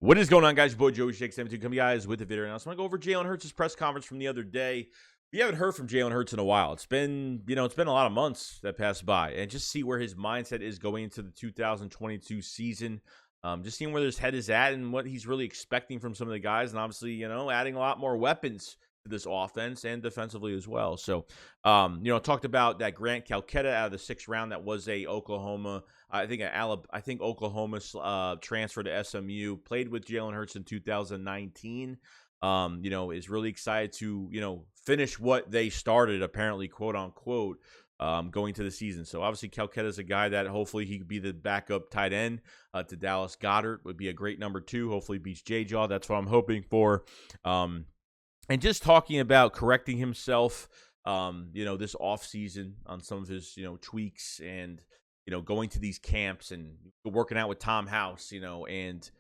What is going on, guys? Your boy Joey Shakes72 coming guys with the video now. So I'm going to go over Jalen Hurts' press conference from the other day. We haven't heard from Jalen Hurts in a while. It's been, it's been a lot of months that passed by, and just see where his mindset is going into the 2022 season. Just seeing where his head is at and what he's really expecting from some of the guys, and obviously, adding a lot more weapons to this offense and defensively as well. So, talked about that Grant Calcaterra out of the 6th round. That was a Oklahoma, I think Oklahoma transfer to SMU. Played with Jalen Hurts in 2019. Is really excited to finish what they started, apparently, quote unquote, going to the season. So obviously Calcaterra is a guy that hopefully he could be the backup tight end to Dallas Goedert. Would be a great number 2. Hopefully beats J-Jaw. That's what I'm hoping for. And just talking about correcting himself, this offseason on some of his, tweaks and, going to these camps and working out with Tom House, and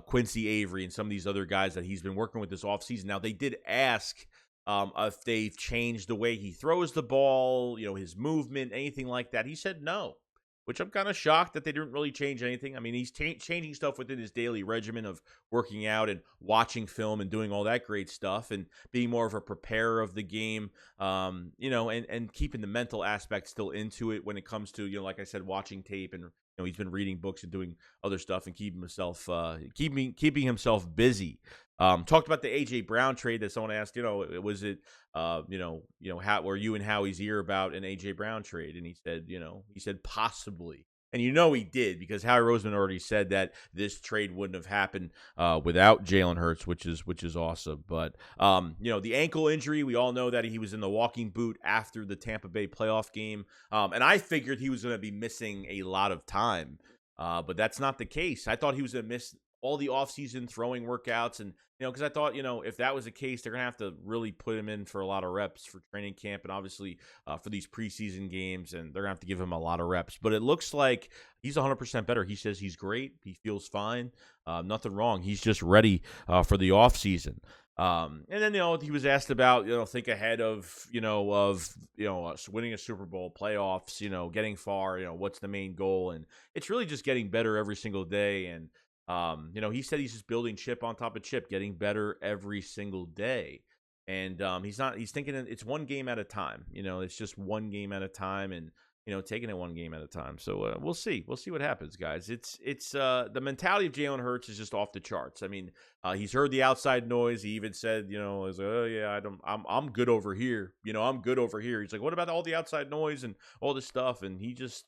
Quincy Avery and some of these other guys that he's been working with this offseason. Now, they did ask if they've changed the way he throws the ball, his movement, anything like that. He said no, which I'm kind of shocked that they didn't really change anything. I mean, he's changing stuff within his daily regimen of working out and watching film and doing all that great stuff and being more of a preparer of the game, and keeping the mental aspect still into it when it comes to, like I said, watching tape and, he's been reading books and doing other stuff and keeping himself busy. Talked about the AJ Brown trade that someone asked, was it, how were you and Howie's ear about an AJ Brown trade? And he said possibly. And he did, because Howie Roseman already said that this trade wouldn't have happened without Jalen Hurts, which is awesome. But the ankle injury, we all know that he was in the walking boot after the Tampa Bay playoff game, and I figured he was going to be missing a lot of time, but that's not the case. I thought he was going to miss all the offseason throwing workouts, and because I thought, if that was the case, they're gonna have to really put him in for a lot of reps for training camp and obviously for these preseason games, and they're gonna have to give him a lot of reps. But it looks like he's 100% better. He says he's great. He feels fine. Nothing wrong. He's just ready for the offseason. And then, he was asked about, think ahead of, winning a Super Bowl, playoffs, getting far, what's the main goal? And it's really just getting better every single day. And, he said he's just building chip on top of chip, getting better every single day. And he's thinking it's one game at a time. It's just one game at a time, and, taking it one game at a time. So we'll see. We'll see what happens, guys. It's the mentality of Jalen Hurts is just off the charts. I mean, he's heard the outside noise. He even said, he's like, oh yeah, I'm good over here. I'm good over here. He's like, what about all the outside noise and all this stuff? And he's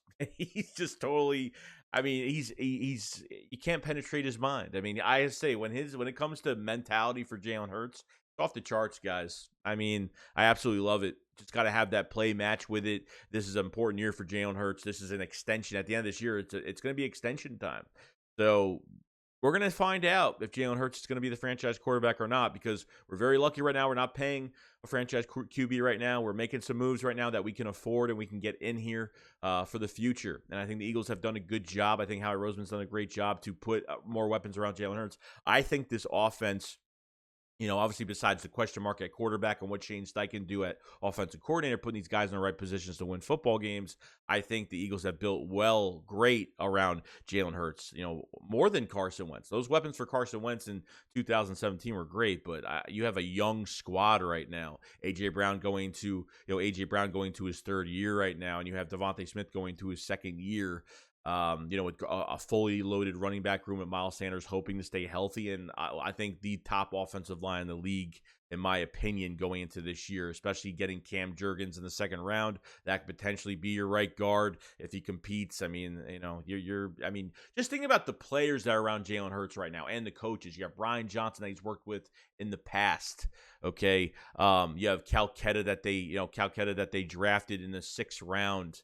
just totally. I mean, you can't penetrate his mind. I mean, I say when it comes to mentality for Jalen Hurts, it's off the charts, guys. I mean, I absolutely love it. Just got to have that play match with it. This is an important year for Jalen Hurts. This is an extension. At the end of this year, it's going to be extension time. So we're going to find out if Jalen Hurts is going to be the franchise quarterback or not, because we're very lucky right now. We're not paying a franchise QB right now. We're making some moves right now that we can afford and we can get in here for the future. And I think the Eagles have done a good job. I think Howie Roseman's done a great job to put more weapons around Jalen Hurts. I think this offense, obviously besides the question mark at quarterback and what Shane Steichen do at offensive coordinator, putting these guys in the right positions to win football games, I think the Eagles have built great around Jalen Hurts, more than Carson Wentz. Those weapons for Carson Wentz in 2017 were great, but you have a young squad right now. AJ Brown going to his 3rd year right now, and you have Devontae Smith going to his 2nd year. With a fully loaded running back room, with Miles Sanders hoping to stay healthy. And I think the top offensive line in the league, in my opinion, going into this year, especially getting Cam Jurgens in the 2nd round, that could potentially be your right guard if he competes. I mean, just think about the players that are around Jalen Hurts right now and the coaches. You have Brian Johnson that he's worked with in the past. Okay. You have Calcaterra that they drafted in the 6th round.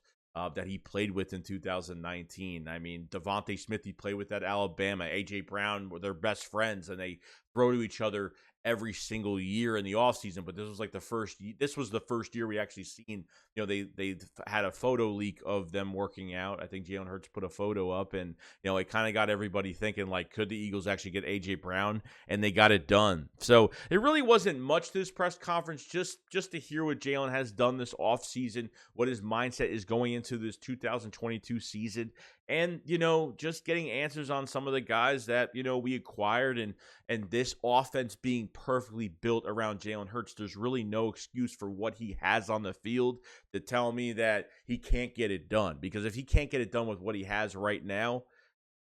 That he played with in 2019. I mean, Devontae Smith, he played with at Alabama. AJ Brown were their best friends, and they throw to each other every single year in the offseason. But this was the first year we actually seen, they had a photo leak of them working out. I think Jalen Hurts put a photo up, and, it kind of got everybody thinking, like, could the Eagles actually get AJ Brown? And they got it done. So it really wasn't much to this press conference, just to hear what Jalen has done this offseason, what his mindset is going into this 2022 season. and, you know, just getting answers on some of the guys that, you know, we acquired, and this offense being perfectly built around Jalen Hurts. There's really no excuse for what he has on the field to tell me that he can't get it done, because if he can't get it done with what he has right now,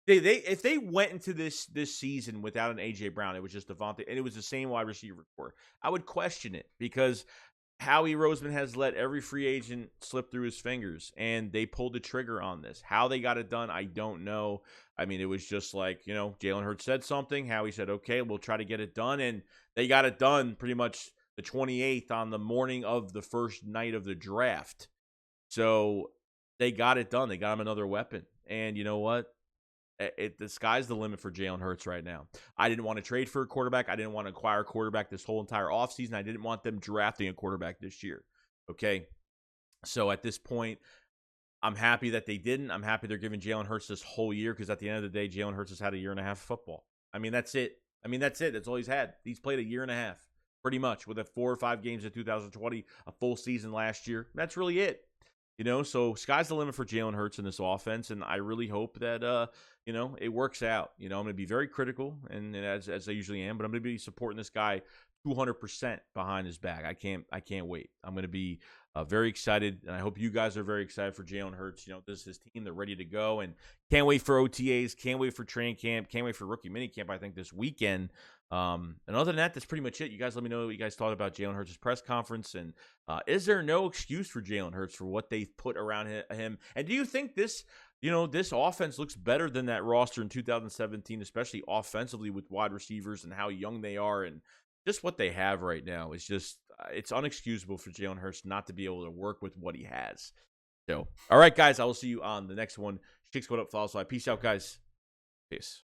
they if they went into this season without an AJ Brown, it was just Devontae, and it was the same wide receiver core, I would question it, because Howie Roseman has let every free agent slip through his fingers, and they pulled the trigger on this. How they got it done, I don't know. I mean, it was just like, you know, Jalen Hurts said something. Howie said, okay, we'll try to get it done. And they got it done pretty much the 28th on the morning of the first night of the draft. So they got it done. They got him another weapon. And you know what? The sky's the limit for Jalen Hurts right now. I didn't want to trade for a quarterback. I didn't want to acquire a quarterback this whole entire offseason. I didn't want them drafting a quarterback this year. Okay? So at this point, I'm happy that they didn't. I'm happy they're giving Jalen Hurts this whole year, because at the end of the day, Jalen Hurts has had a year and a half of football. I mean, that's it. That's all he's had. He's played a year and a half, pretty much, with 4 or 5 games in 2020, a full season last year. That's really it. You know, so sky's the limit for Jalen Hurts in this offense, and I really hope that, you know, it works out. You know, I'm going to be very critical, and as I usually am, but I'm going to be supporting this guy 200% behind his back. I can't wait. I'm going to be very excited, and I hope you guys are very excited for Jalen Hurts. You know, this is his team. They're ready to go, and can't wait for OTAs, can't wait for training camp, can't wait for rookie minicamp, I think, this weekend. And other than that, that's pretty much it. You guys let me know what you guys thought about Jalen Hurts' press conference, and is there no excuse for Jalen Hurts for what they've put around him? And do you think this, you know, this offense looks better than that roster in 2017, especially offensively with wide receivers and how young they are, and just what they have right now is just, it's unexcusable for Jalen Hurts not to be able to work with what he has. So, all right, guys, I will see you on the next one. SHAKESQUAD up, follow. So, peace out, guys. Peace.